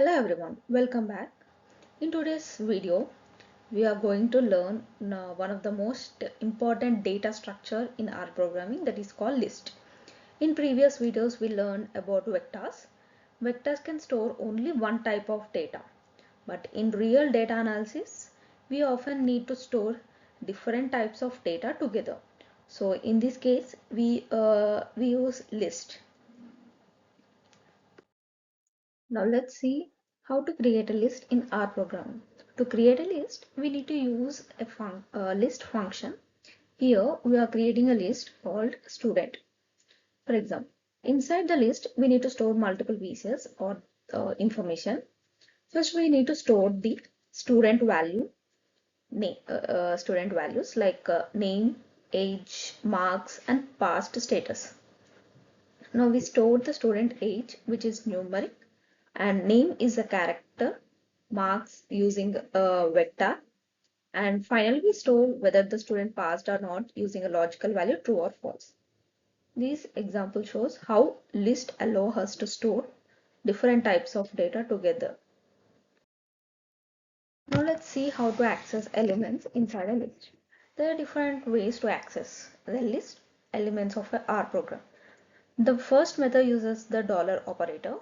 Hello everyone, welcome back. In today's video, we are going to learn one of the most important data structure in R programming, that is called list. In previous videos, we learned about vectors. Vectors can store only one type of data, but in real data analysis, we often need to store different types of data together. So in this case, we use list. Now let's see how to create a list in R program. To create a list, we need to use a list function. Here we are creating a list called student. For example, inside the list, we need to store multiple pieces or information. First, we need to store the student value, student values like name, age, marks, and past status. Now we stored the student age, which is numeric, and name is a character, marks using a vector, and finally we store whether the student passed or not using a logical value true or false. This example shows how list allow us to store different types of data together. Now let's see how to access elements inside a list. There are different ways to access the list elements of a R program. The first method uses the dollar operator.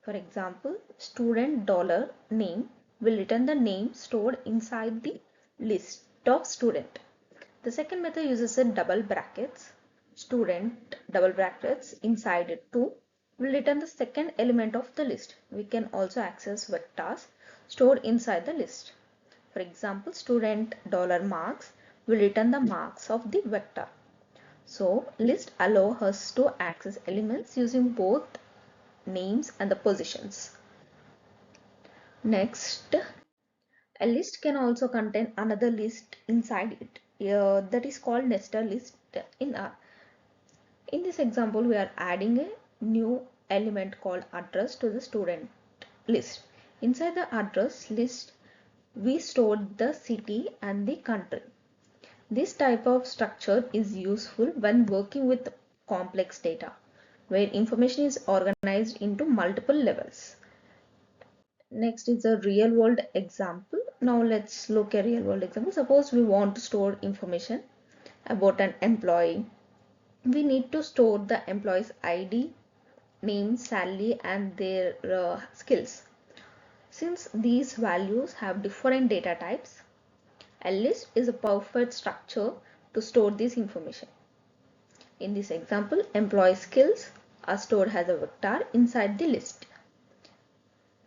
For example, student dollar name will return the name stored inside the list of student. The second method uses a double brackets. Student double brackets inside it too will return the second element of the list. We can also access vectors stored inside the list. For example, student dollar marks will return the marks of the vector. So list allow us to access elements using both names and the positions. Next, a list can also contain another list inside it. That is called nested list in R. In this example, we are adding a new element called address to the student list. Inside the address list, we stored the city and the country. This type of structure is useful when working with complex data, where information is organized into multiple levels. Next is a real world example. Now let's look at real world example. Suppose we want to store information about an employee. We need to store the employee's ID, name, salary, and their skills. Since these values have different data types, a list is a perfect structure to store this information. In this example, employee skills are stored as a vector inside the list.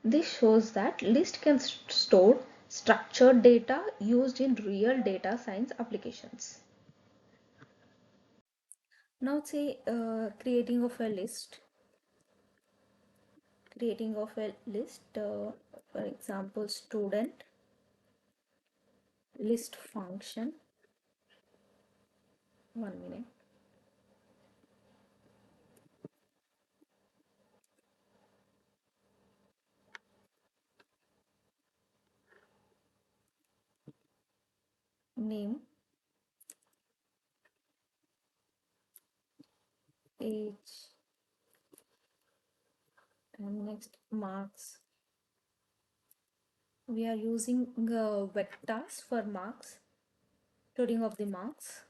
This shows that list can store structured data used in real data science applications. Now say creating of a list, for example, student list function. 1 minute. Name, age, and next marks. We are using vectors for marks, coding of the marks,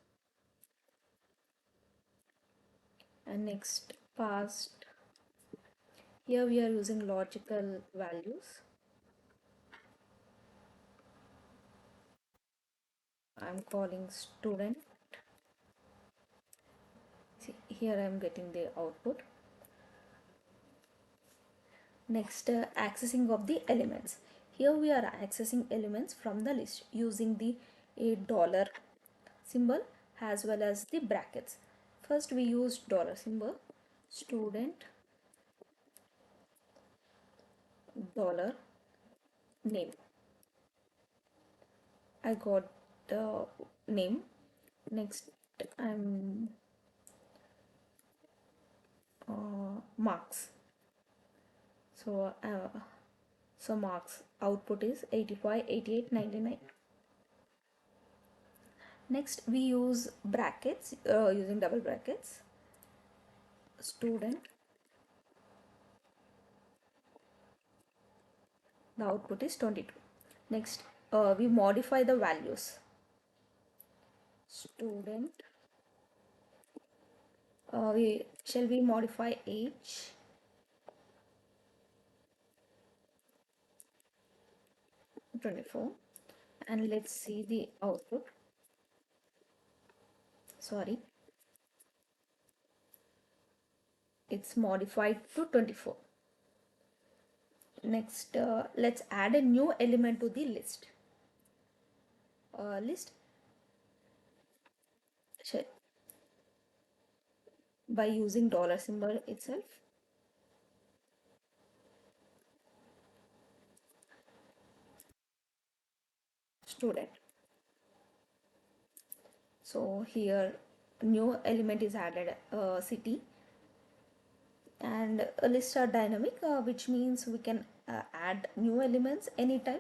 and next past. Here we are using logical values. I'm calling student. See, here I'm getting the output. Next, accessing of the elements. Here we are accessing elements from the list using the dollar symbol as well as the brackets. First we use dollar symbol, student dollar name. I got the name. Next I'm marks. So marks output is 85, 88, 99. Next we use brackets using double brackets. Student The output is 22. Next, we modify the values. Student, we modify age, 24, and let's see the output. Sorry, it's modified to 24. Next, let's add a new element to the list. List by using dollar symbol itself. Student. So here new element is added, city, and lists are dynamic, which means we can add new elements anytime.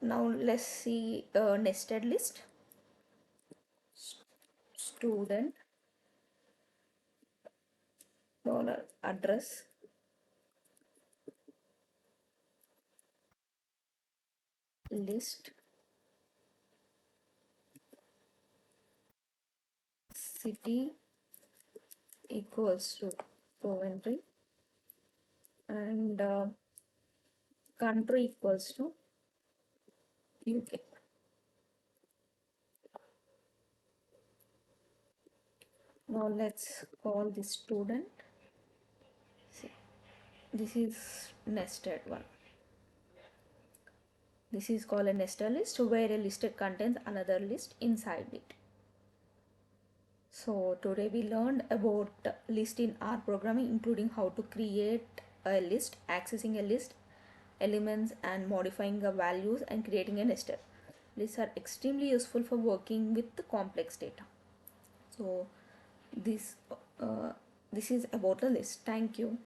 Now let's see nested list. Student dollar address list city equals to Coventry, and country equals to UK. Now let's call the student. See, this is nested one. This is called a nested list where a list contains another list inside it. So today we learned about list in R programming, including how to create a list, accessing a list, elements, and modifying the values, and creating a nested. Lists are extremely useful for working with the complex data. So this uh, this is about a list. Thank you.